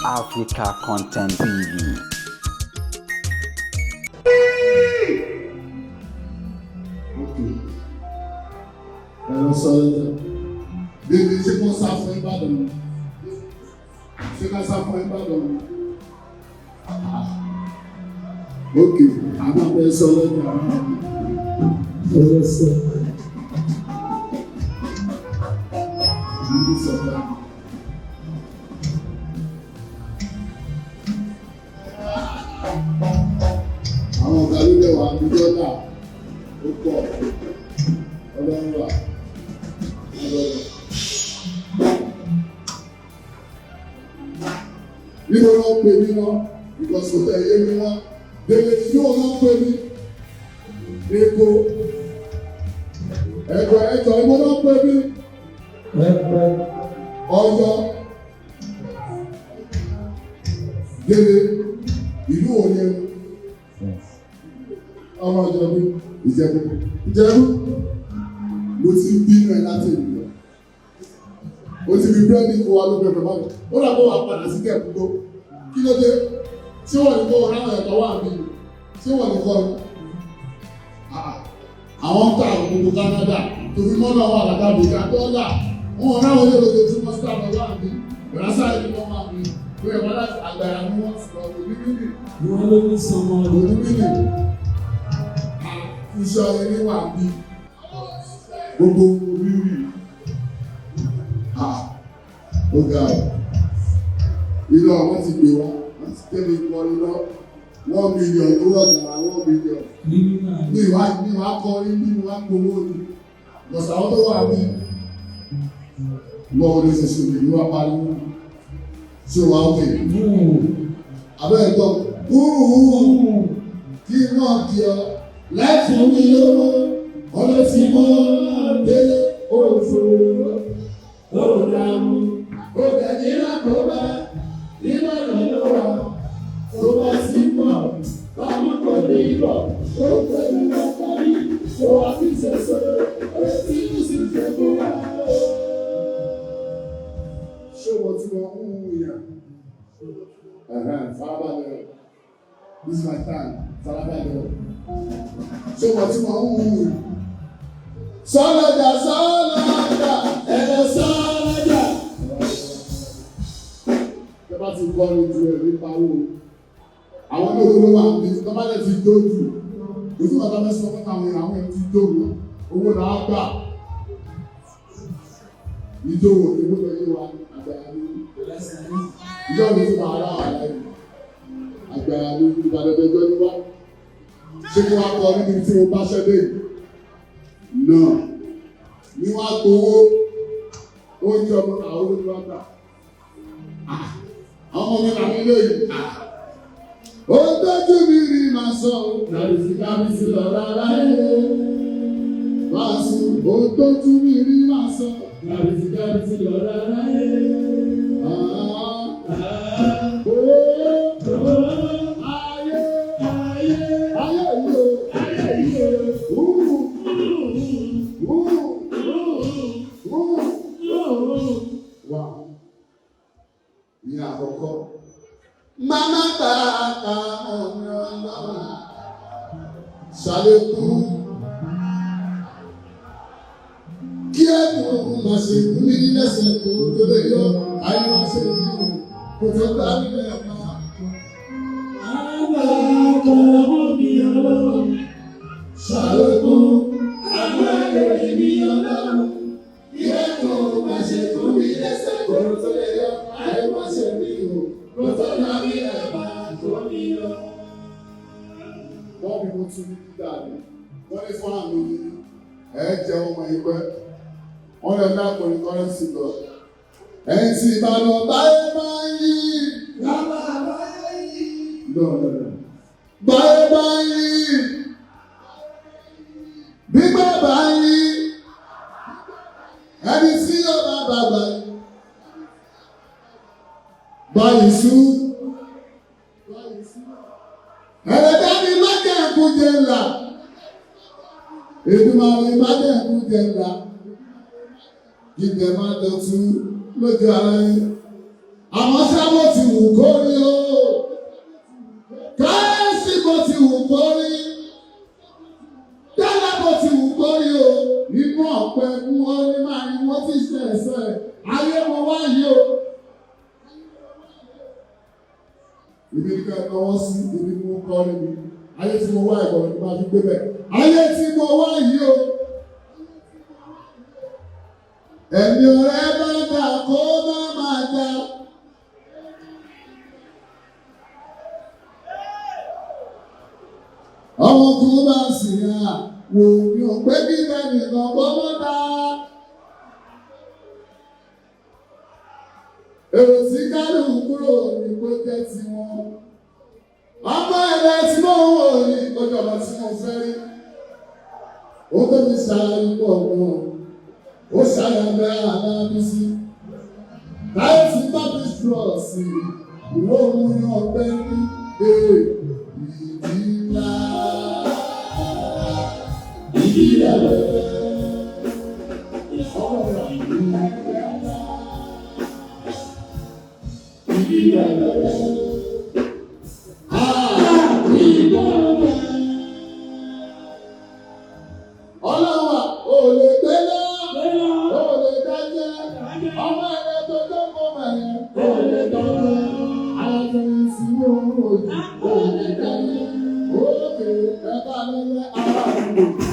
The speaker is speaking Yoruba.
Africa Content TV. Ẹ̀rọ sọ̀rọ̀ bíbí ṣé kò sá fún Ìbàdàn ṣé ká sá fún Ìbàdàn ok àbábẹ́ sọ̀rọ̀ jà ẹ̀rọ sọ̀rọ̀ bíbí sọ̀rọ̀ àwọn ọ̀gá ló dẹ̀ wà ní dọ́là ó pọ̀ ọlọ́run wà. Níbo ló ń pè mí náà? Ìkọ̀sọ̀ tẹ̀ yé mi wá. Dèlè tí ó ló ń pè mí. Èkó. Ẹ̀gbọ́n ẹ̀jọ̀ ìbò ló ń pè mí. Ọ̀yọ́. Dèlè ìlú òní ẹnu. Ọmọ Ìjẹ̀bú. Ìjẹ̀bú. Mo ti ń bínú ẹ láti ìlú lọ. Mo ti fi búrẹ́dì kó wa ló bẹ̀rẹ̀ báyìí. Ó dàgbọ́ wà padà sí kẹ̀kú tó. Kí ló dé? Ṣé wọ́n ní kọ́ ọ̀ráwọ̀ ẹ̀kọ́ wà bí? Ṣé wọ́n ní kọ́ ni? Àwọn ń ta àwọn gbogbo Canada. Tòbí mọ́nà wà lágbàdo ìjà dọ́là. Wọ́n ọ̀ráwọ̀ ilé lójoojúmọ́ sí àwọn wà bí. Ìrásá ìlú wọn máa bí. Bóyá wọn láti àgbàrá ni wọ́n ti lọ onímìnì. Wọ́n ló ní sọmọ onímìnì. Iṣẹ́ ẹni wà bí. Gbogbo rírì. Ó ga ọ̀. Ilé ọmọ ti gbé wá, wọ́n ti tẹ́lẹ̀ ikọ̀ iná, 1 million tó ọ̀gá 1 million. Ní ìwà kọ́ ní ìwà gbowó ni. Bọ̀sà àwọn tó wà ní lọ́wọ́ ní ṣẹ̀ṣẹ̀ ní ìwà pariwo. Ṣé wà ó kè? Abẹ́ ẹ̀tọ́, kí náà kí ọ, lẹ́fún mi lówó, ọlọ́sí mọ́ délé òfurufú. Olùdámú, ògàdìrà kò bá, ìbàdàn ló wà, tó bá sí pọ̀, bámu kò ní ìbọ̀, ó pẹ̀lú ọkọ̀rí, ó wá fi ṣẹ̀ṣẹ̀, ó ti ń sì fẹ́ kó wá. Ṣé wọ́n ti wọ́n ń wú yà? Farabalẹ̀, this is my time, farabalẹ̀. Ṣé wọ́n ti wọ́n ń wú yà? Sọ́lọ́jà ẹ̀rọ sọ́lọ́jà. Ṣé bá ti gbọ́ ní ju ẹ̀rí pawó? Àwọn ní owó wà ní tọ́mọ́lẹ̀ ti dójú. Òtún bàbá mẹ́sàn-án fún àwọn ẹni ti dóòwò. Owó náà gbà. Ìjòwò ní gbogbo yìí wà àgbàyà ní. Ìjọ́ mi ti máa rà wà láyé. Àgbàyà ní ìbàdàdàjọ́ ní wá. Ṣé kí wọ́n kọ níbi tí mo bá ṣẹ́dé yìí? Náà ní wá gbowó oúnjẹ ọmọ àwọn olùdókòwò ọmọ mi làwọn eléyìí ó tọ́jú mi rí màá sọ kábíyèsí lọ rárá máa sùn ó tọ́jú mi rí màá sọ kábíyèsí lọ rárá ní àkọ́kọ́. Màmá ta ọ̀nà ọlọ́run ṣàlékún kí ẹ̀dùn máa ṣe kú ní lẹ́sẹ̀ kó tó lè yọ àyíwá ṣe kú kó tó bá nílẹ̀ máa. Àbábọ̀ mi ọlọ́run ṣàlékún àgbẹ̀rẹ̀ mi ọlọ́run kí ẹ̀dùn máa ṣe kú ní lẹ́sẹ̀ kó tó lè yọ. Wọ́n bí mo tún ní dídá rẹ̀, wọ́n ní fún àmì ní ẹ̀ẹ́jẹ̀ ọmọ ìpẹ́, wọ́n lè dápò ní kọ́rẹ́nsì lọ. Ẹ̀yìn tí ìbàdàn báyé máa ń yí. Bàbá báyé yí. Lọ́ọ̀lọ́lọ́. Báyé máa ń yí. Gbígbà bá ń yí. Ẹni tí yóò bá bàbá yí. Báyìí sú. Ẹ̀rẹ̀dá mi má jẹ́ ẹ̀kúnjẹ ńlá. Èdùmàrè má jẹ́ ẹ̀kúnjẹ ńlá. Jíjẹ má dọ̀tún lójú ara yín. Àmọ́ sábò ti wù kó rí o. Káyọ̀sí bó ti wù kó rí. Dálá bó ti wù kó rí o. Inú ọ̀pẹ mú ọ ní máa ní wọ́n ti ṣe ẹ̀sẹ̀. Ayé mo wá yìí o. Ibi ní ká náwó sí ibi ní mo kọ́ rí mi. Ayé tí mo wá ìbọ̀rọ̀ ni máa fi gbé bẹ̀. Ayé tí mo wá yìí o. Ẹ̀mí ọ̀rẹ́ bá dà kó má máa dà. Ọmọ kú bá sì yà wò ní òpé kí bẹ́ẹ̀ni kan gbọ́mọ́ dá. Èrò sí kálù kúrò ní kó jẹ́ tiwọn. Ọmọ ẹ̀rẹ́ tí mo wò ní ìkọjọba tí mo fẹ́ rí. Ó tó fi ṣàlàyé pọ̀ gan-an. Ó ṣàyàgbẹ́ àdábísí. Táyé tí bá fi sùrọ̀ sí ìwé òun ní ọgbẹ́ ní ìdí ńlá. Ìdí ẹ̀rẹ́ ọmọ rẹ̀ ìdí ńlá. Ìdí ẹ̀rẹ́. Ọlọ́wà ò lè gbélé, ò lè dájẹ́, ọmọ ẹ̀rẹ́ tó dọ́kọ̀ mẹ́rin, ò lè dọ́jẹ́, alájọyìn sí ohun òjì, ò lè dájẹ́, òkè ẹ̀ka lẹ́lẹ́ ara àdúgbò.